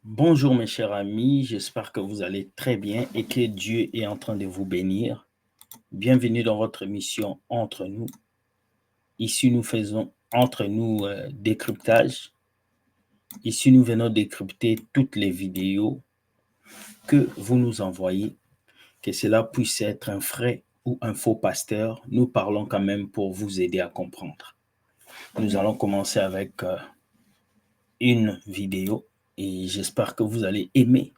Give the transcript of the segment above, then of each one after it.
Bonjour mes chers amis, j'espère que vous allez très bien et que Dieu est en train de vous bénir. Bienvenue dans votre émission Entre nous. Ici, nous faisons entre nous décryptage. Ici, nous venons décrypter toutes les vidéos que vous nous envoyez, que cela puisse être un vrai ou un faux pasteur. Nous parlons quand même pour vous aider à comprendre. Nous allons commencer avec une vidéo et j'espère que vous allez aimer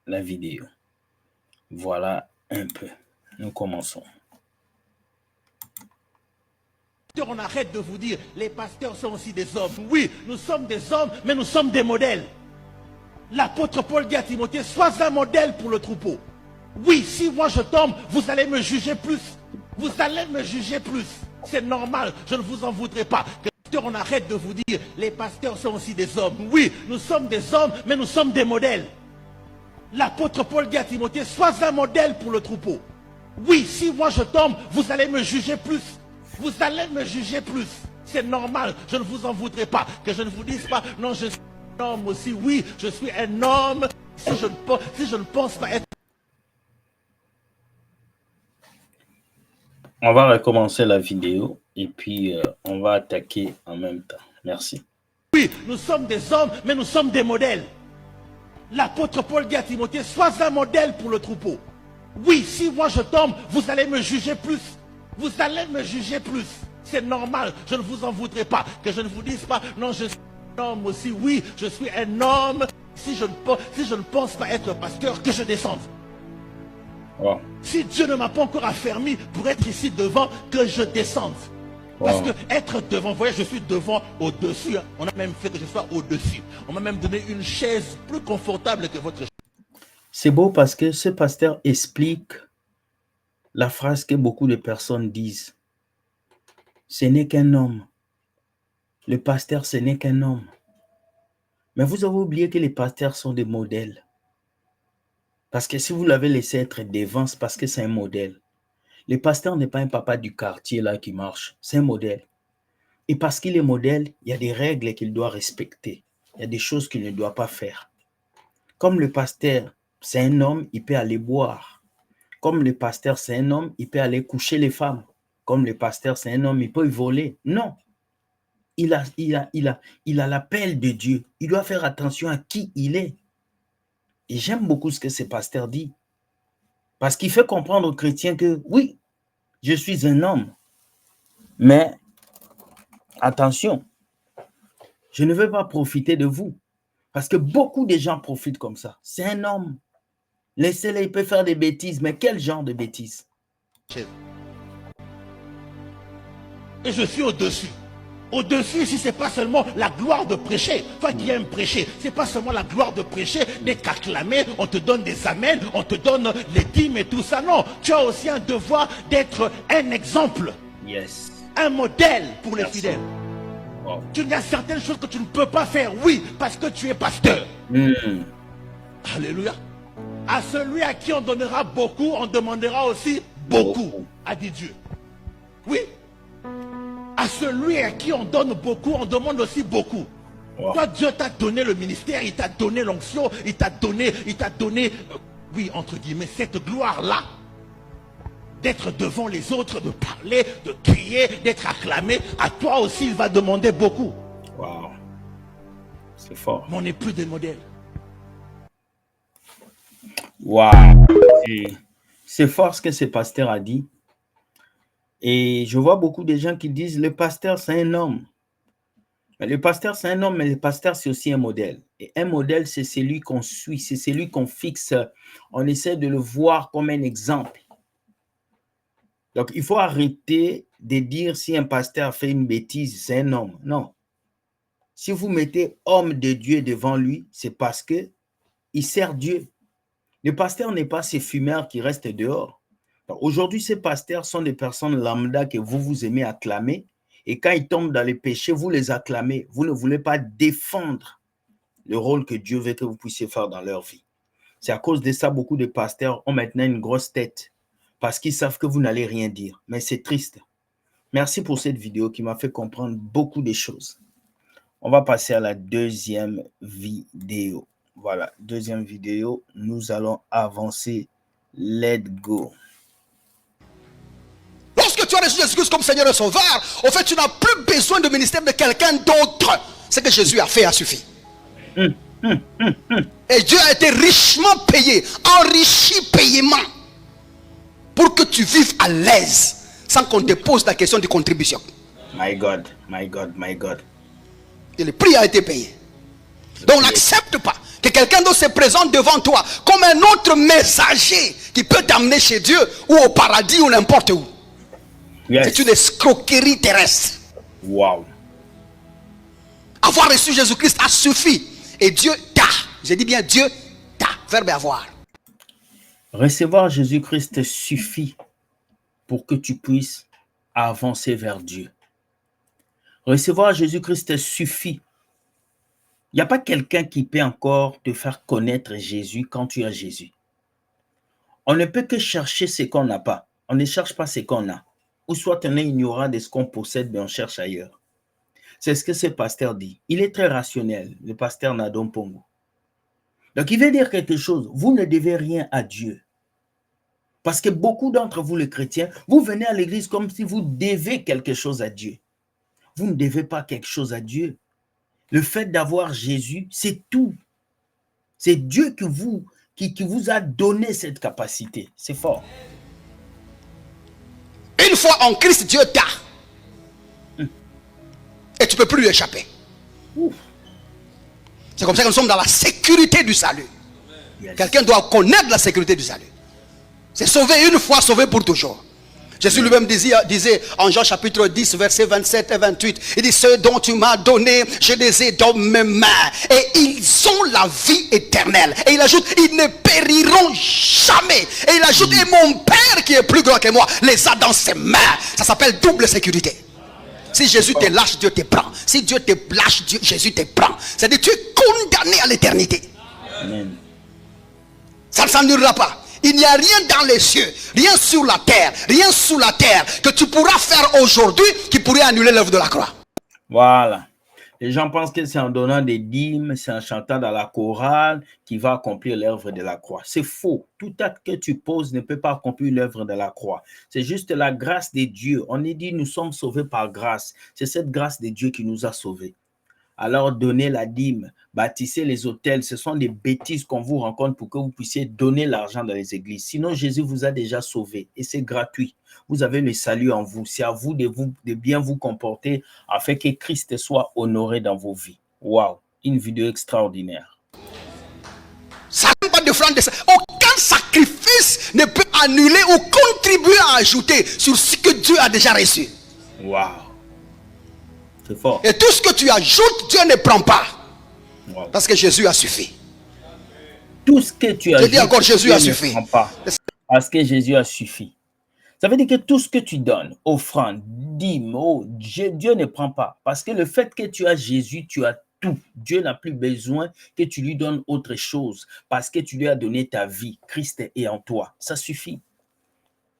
la vidéo. Voilà un peu. Nous commençons. On arrête de vous dire, les pasteurs sont aussi des hommes. Oui, nous sommes des hommes, mais nous sommes des modèles. L'apôtre Paul dit à Timothée, sois un modèle pour le troupeau. Oui, si moi je tombe, vous allez me juger plus. Vous allez me juger plus. C'est normal, je ne vous en voudrais pas. On arrête de vous dire, les pasteurs sont aussi des hommes. Oui, nous sommes des hommes, mais nous sommes des modèles. L'apôtre Paul dit à Timothée, sois un modèle pour le troupeau. Oui, si moi je tombe, vous allez me juger plus. Vous allez me juger plus. C'est normal, je ne vous en voudrais pas. Que je ne vous dise pas, non, je suis un homme aussi. Oui, je suis un homme. Si je ne pense pas être... On va recommencer la vidéo et puis on va attaquer en même temps. Merci. Oui, nous sommes des hommes, mais nous sommes des modèles. L'apôtre Paul dit à Timothée, sois un modèle pour le troupeau. Oui, si moi je tombe, vous allez me juger plus. Vous allez me juger plus. C'est normal, je ne vous en voudrais pas. Que je ne vous dise pas, non, je suis un homme aussi. Oui, je suis un homme. Si je ne pense pas être pasteur, que je descende. Wow. Si Dieu ne m'a pas encore affermi pour être ici devant, que je descende. Parce que être devant, vous voyez, je suis devant, au-dessus. On a même fait que je sois au-dessus. On m'a même donné une chaise plus confortable que votre chaise. C'est beau parce que ce pasteur explique la phrase que beaucoup de personnes disent. Ce n'est qu'un homme. Le pasteur, ce n'est qu'un homme. Mais vous avez oublié que les pasteurs sont des modèles. Parce que si vous l'avez laissé être devant, c'est parce que c'est un modèle. Le pasteur n'est pas un papa du quartier là qui marche. C'est un modèle. Et parce qu'il est modèle, il y a des règles qu'il doit respecter. Il y a des choses qu'il ne doit pas faire. Comme le pasteur, c'est un homme, il peut aller boire. Comme le pasteur, c'est un homme, il peut aller coucher les femmes. Comme le pasteur, c'est un homme, il peut voler. Non. Il a l'appel de Dieu. Il doit faire attention à qui il est. Et j'aime beaucoup ce que ce pasteur dit. Parce qu'il fait comprendre aux chrétiens que oui, je suis un homme. Mais attention, je ne veux pas profiter de vous. Parce que beaucoup de gens profitent comme ça. C'est un homme. Laissez-le, il peut faire des bêtises. Mais quel genre de bêtises? Et je suis au-dessus. Au-dessus, ici, c'est pas seulement la gloire de prêcher. Toi qui aimes prêcher, c'est pas seulement la gloire de prêcher, d'être acclamé, on te donne des amens, on te donne les dîmes et tout ça. Non, tu as aussi un devoir d'être un exemple. Yes. Un modèle pour les Merci. fidèles. Wow. Il y a certaines choses que tu ne peux pas faire, oui, parce que tu es pasteur. Alléluia. À celui à qui on donnera beaucoup, on demandera aussi beaucoup, a dit Dieu. Oui. À celui à qui on donne beaucoup, on demande aussi beaucoup. Wow. Toi, Dieu t'a donné le ministère, il t'a donné l'onction, il t'a donné, oui, entre guillemets, cette gloire-là. D'être devant les autres, de parler, de crier, d'être acclamé. À toi aussi, il va demander beaucoup. Wow. C'est fort. Mais on n'est plus des modèles. Wow. C'est fort ce que ce pasteur a dit. Et je vois beaucoup de gens qui disent le pasteur, c'est un homme. Mais le pasteur, c'est un homme, mais le pasteur, c'est aussi un modèle. Et un modèle, c'est celui qu'on suit, c'est celui qu'on fixe. On essaie de le voir comme un exemple. Donc, il faut arrêter de dire si un pasteur fait une bêtise, c'est un homme. Non. Si vous mettez homme de Dieu devant lui, c'est parce qu'il sert Dieu. Le pasteur n'est pas ces fumeurs qui restent dehors. Aujourd'hui, ces pasteurs sont des personnes lambda que vous aimez acclamer. Et quand ils tombent dans les péchés, vous les acclamez. Vous ne voulez pas défendre le rôle que Dieu veut que vous puissiez faire dans leur vie. C'est à cause de ça, beaucoup de pasteurs ont maintenant une grosse tête parce qu'ils savent que vous n'allez rien dire. Mais c'est triste. Merci pour cette vidéo qui m'a fait comprendre beaucoup de choses. On va passer à la deuxième vidéo. Voilà, deuxième vidéo. Nous allons avancer. Let's go. Lorsque tu as reçu Jésus-Christ comme Seigneur et Sauveur, au fait, tu n'as plus besoin de ministère de quelqu'un d'autre. Ce que Jésus a fait a suffi. Et Dieu a été richement payé, enrichi paiement, pour que tu vives à l'aise, sans qu'on te pose la question de contribution. My God, my God, my God. Et le prix a été payé. Donc n'accepte pas que quelqu'un d'autre se présente devant toi comme un autre messager qui peut t'amener chez Dieu ou au paradis ou n'importe où. Yes. C'est une escroquerie terrestre. Wow. Avoir reçu Jésus-Christ a suffi. Et Dieu t'a. J'ai dit bien Dieu t'a. Verbe avoir. Recevoir Jésus-Christ suffit pour que tu puisses avancer vers Dieu. Recevoir Jésus-Christ suffit. Il n'y a pas quelqu'un qui peut encore te faire connaître Jésus quand tu as Jésus. On ne peut que chercher ce qu'on n'a pas. On ne cherche pas ce qu'on a. Ou soit on est ignorant de ce qu'on possède, mais on cherche ailleurs. C'est ce que ce pasteur dit. Il est très rationnel, le pasteur Nadon Pongo. Donc, il veut dire quelque chose. Vous ne devez rien à Dieu. Parce que beaucoup d'entre vous, les chrétiens, vous venez à l'église comme si vous devez quelque chose à Dieu. Vous ne devez pas quelque chose à Dieu. Le fait d'avoir Jésus, c'est tout. C'est Dieu qui vous a donné cette capacité. C'est fort. Une fois en Christ, Dieu t'a. Et tu ne peux plus lui échapper. C'est comme ça que nous sommes dans la sécurité du salut. Yes. Quelqu'un doit connaître la sécurité du salut. C'est sauvé une fois, sauvé pour toujours. Jésus lui-même disait en Jean chapitre 10, versets 27 et 28, il dit, ceux dont tu m'as donné, je les ai dans mes mains. Et ils ont la vie éternelle. Et il ajoute, ils ne périront jamais. Et il ajoute, et mon Père qui est plus grand que moi, les a dans ses mains. Ça s'appelle double sécurité. Si Jésus te lâche, Dieu te prend. Si Dieu te lâche, Jésus te prend. C'est-à-dire tu es condamné à l'éternité. Amen. Ça ne s'annulera pas. Il n'y a rien dans les cieux, rien sur la terre, rien sous la terre que tu pourras faire aujourd'hui qui pourrait annuler l'œuvre de la croix. Voilà. Les gens pensent que c'est en donnant des dîmes, c'est en chantant dans la chorale qui va accomplir l'œuvre de la croix. C'est faux. Tout acte que tu poses ne peut pas accomplir l'œuvre de la croix. C'est juste la grâce de Dieu. On est dit, nous sommes sauvés par grâce. C'est cette grâce de Dieu qui nous a sauvés. Alors, donnez la dîme, bâtissez les hôtels. Ce sont des bêtises qu'on vous rencontre pour que vous puissiez donner l'argent dans les églises. Sinon, Jésus vous a déjà sauvé et c'est gratuit. Vous avez le salut en vous. C'est à vous de bien vous comporter afin que Christ soit honoré dans vos vies. Waouh, une vidéo extraordinaire. Ça n'a pas de franc de ça. Aucun sacrifice ne peut annuler ou contribuer à ajouter sur ce que Dieu a déjà reçu. Waouh. C'est fort. Et tout ce que tu ajoutes, Dieu ne prend pas. Wow. Parce que Jésus a suffi. Tout ce que tu as Je dis encore, Jésus a suffi. Parce que Jésus a suffi. Ça veut dire que tout ce que tu donnes, offrande, dîme, Dieu ne prend pas. Parce que le fait que tu as Jésus, tu as tout. Dieu n'a plus besoin que tu lui donnes autre chose. Parce que tu lui as donné ta vie. Christ est en toi. Ça suffit.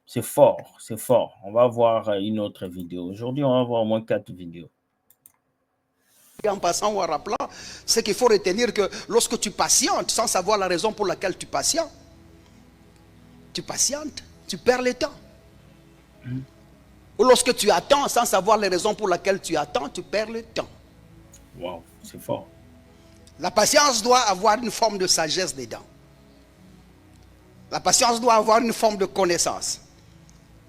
C'est fort, c'est fort. On va voir une autre vidéo. Aujourd'hui, on va voir au moins 4 vidéos. En passant ou en rappelant, c'est qu'il faut retenir que lorsque tu patientes sans savoir la raison pour laquelle tu patientes, tu perds le temps. Ou lorsque tu attends sans savoir les raisons pour lesquelles tu attends, tu perds le temps. Wow, c'est fort. La patience doit avoir une forme de sagesse dedans. La patience doit avoir une forme de connaissance.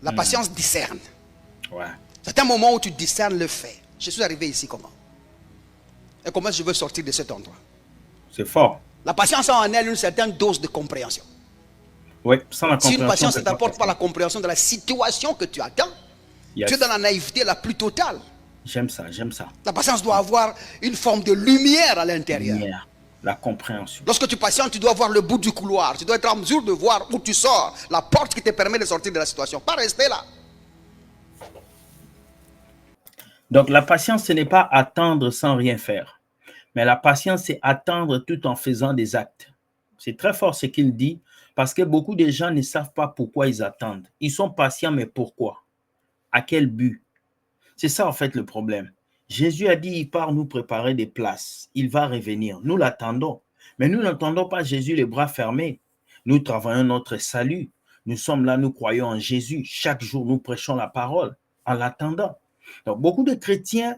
La patience discerne. Ouais. C'est un moment où tu discernes le fait. Je suis arrivé ici comment? Et comment je veux sortir de cet endroit? C'est fort. La patience a en elle une certaine dose de compréhension. Oui, sans la Si compréhension. une patience ne t'apporte pas la compréhension de la situation que tu attends, yes. Tu es dans la naïveté la plus totale. J'aime ça, j'aime ça. La patience doit avoir une forme de lumière à l'intérieur. Lumière, la compréhension. Lorsque tu patientes, tu dois voir le bout du couloir. Tu dois être en mesure de voir où tu sors. La porte qui te permet de sortir de la situation. Pas rester là. Donc, la patience, ce n'est pas attendre sans rien faire. Mais la patience, c'est attendre tout en faisant des actes. C'est très fort ce qu'il dit, parce que beaucoup de gens ne savent pas pourquoi ils attendent. Ils sont patients, mais pourquoi? À quel but? C'est ça, en fait, le problème. Jésus a dit, il part nous préparer des places. Il va revenir. Nous l'attendons. Mais nous n'entendons pas Jésus les bras fermés. Nous travaillons notre salut. Nous sommes là, nous croyons en Jésus. Chaque jour, nous prêchons la parole en l'attendant. Donc, beaucoup de chrétiens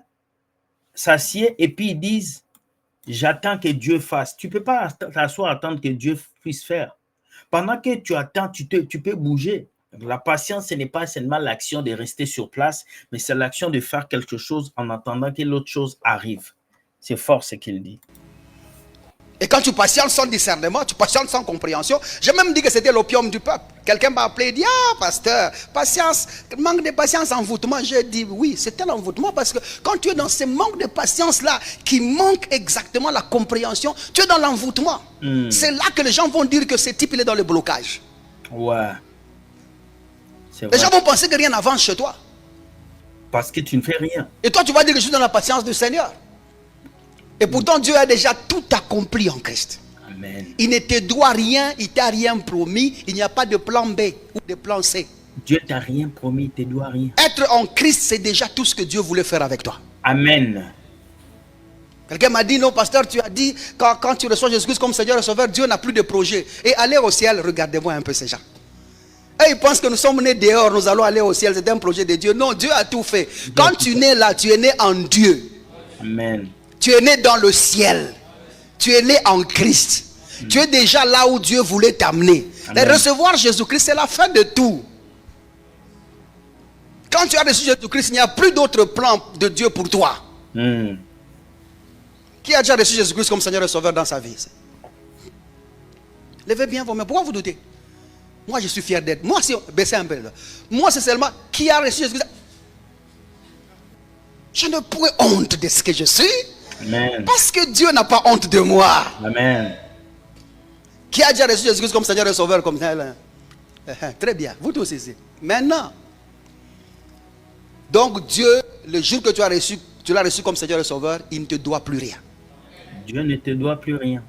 s'assiedent et puis ils disent, j'attends que Dieu fasse. Tu ne peux pas t'asseoir attendre que Dieu puisse faire. Pendant que tu attends, tu peux bouger. Donc, la patience, ce n'est pas seulement l'action de rester sur place, mais c'est l'action de faire quelque chose en attendant que l'autre chose arrive. C'est fort ce qu'il dit. Et quand tu patientes sans discernement, tu patientes sans compréhension. J'ai même dit que c'était l'opium du peuple. Quelqu'un m'a appelé et dit, ah pasteur, patience, manque de patience, envoûtement. J'ai dit oui, c'était l'envoûtement parce que quand tu es dans ce manque de patience-là, qui manque exactement la compréhension, tu es dans l'envoûtement. C'est là que les gens vont dire que ce type, il est dans le blocage. Ouais. Les gens vont penser que rien n'avance chez toi. Parce que tu ne fais rien. Et toi, tu vas dire que je suis dans la patience du Seigneur. Et pourtant, Dieu a déjà tout accompli en Christ. Amen. Il ne te doit rien, il t'a rien promis. Il n'y a pas de plan B ou de plan C. Dieu t'a rien promis, il te doit rien. Être en Christ, c'est déjà tout ce que Dieu voulait faire avec toi. Amen. Quelqu'un m'a dit, non, pasteur, tu as dit, quand tu reçois Jésus-Christ comme Seigneur et Sauveur, Dieu n'a plus de projet. Et aller au ciel, regardez-moi un peu ces gens. Et ils pensent que nous sommes nés dehors, nous allons aller au ciel, c'est un projet de Dieu. Non, Dieu a tout fait. Quand tu nais là, tu es né en Dieu. Amen. Tu es né dans le ciel. Tu es né en Christ. Tu es déjà là où Dieu voulait t'amener. Et recevoir Jésus-Christ, c'est la fin de tout. Quand tu as reçu Jésus-Christ, il n'y a plus d'autre plan de Dieu pour toi. Qui a déjà reçu Jésus-Christ comme Seigneur et Sauveur dans sa vie? Levez bien vos mains. Pourquoi vous doutez? Moi, je suis fier d'être. Moi, si baissez un peu là. Moi, c'est seulement qui a reçu Jésus-Christ. Je ne pourrais honte de ce que je suis. Amen. Parce que Dieu n'a pas honte de moi. Amen. Qui a déjà reçu Jésus-Christ comme Seigneur et Sauveur comme tel? Très bien, vous tous ici. Maintenant, donc Dieu, le jour que tu l'as reçu comme Seigneur et Sauveur, il ne te doit plus rien. Dieu ne te doit plus rien.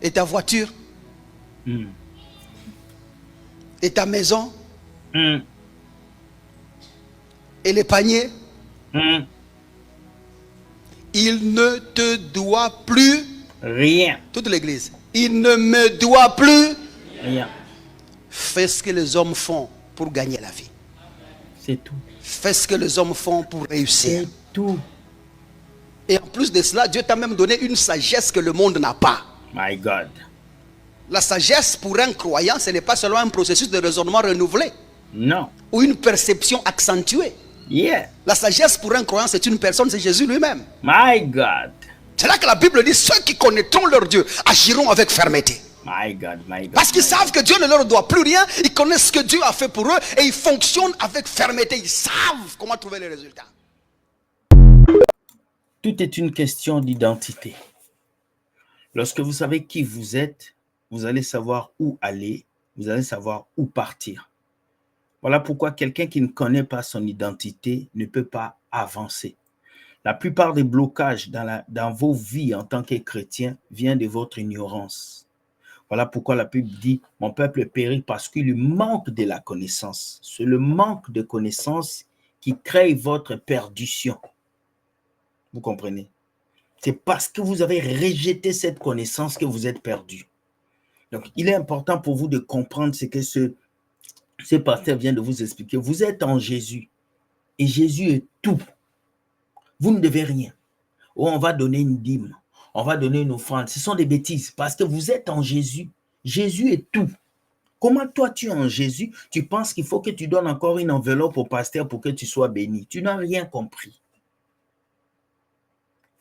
Et ta voiture, et ta maison, et les paniers, il ne te doit plus rien. Toute l'église. Il ne me doit plus rien. Fais ce que les hommes font pour gagner la vie. C'est tout. Fais ce que les hommes font pour réussir. C'est tout. Et en plus de cela, Dieu t'a même donné une sagesse que le monde n'a pas. My God. La sagesse pour un croyant, ce n'est pas seulement un processus de raisonnement renouvelé. Non. Ou une perception accentuée. Yeah. La sagesse pour un croyant, c'est une personne, c'est Jésus lui-même. My God. C'est là que la Bible dit, ceux qui connaîtront leur Dieu agiront avec fermeté. My God, my God. Parce qu'ils savent que Dieu ne leur doit plus rien, ils connaissent ce que Dieu a fait pour eux et ils fonctionnent avec fermeté. Ils savent comment trouver les résultats. Tout est une question d'identité. Lorsque vous savez qui vous êtes, vous allez savoir où aller, vous allez savoir où partir. Voilà pourquoi quelqu'un qui ne connaît pas son identité ne peut pas avancer. La plupart des blocages dans vos vies en tant que chrétien viennent de votre ignorance. Voilà pourquoi la Bible dit « Mon peuple périt parce qu'il lui manque de la connaissance. » C'est le manque de connaissance qui crée votre perdition. Vous comprenez? C'est parce que vous avez rejeté cette connaissance que vous êtes perdu. Donc, il est important pour vous de comprendre ce que ce pasteur vient de vous expliquer. Vous êtes en Jésus et Jésus est tout. Vous ne devez rien. Oh, on va donner une dîme, on va donner une offrande. Ce sont des bêtises parce que vous êtes en Jésus. Jésus est tout. Comment toi tu es en Jésus, tu penses qu'il faut que tu donnes encore une enveloppe au pasteur pour que tu sois béni? Tu n'as rien compris.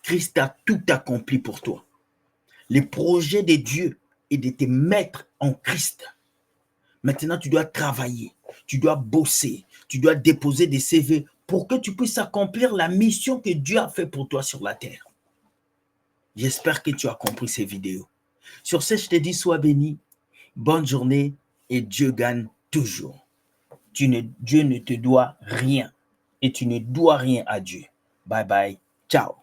Christ a tout accompli pour toi. Le projet de Dieu est de te mettre en Christ. Maintenant, tu dois travailler, tu dois bosser, tu dois déposer des CV pour que tu puisses accomplir la mission que Dieu a fait pour toi sur la terre. J'espère que tu as compris ces vidéos. Sur ce, je te dis, sois béni, bonne journée et Dieu gagne toujours. Dieu ne te doit rien et tu ne dois rien à Dieu. Bye bye, ciao.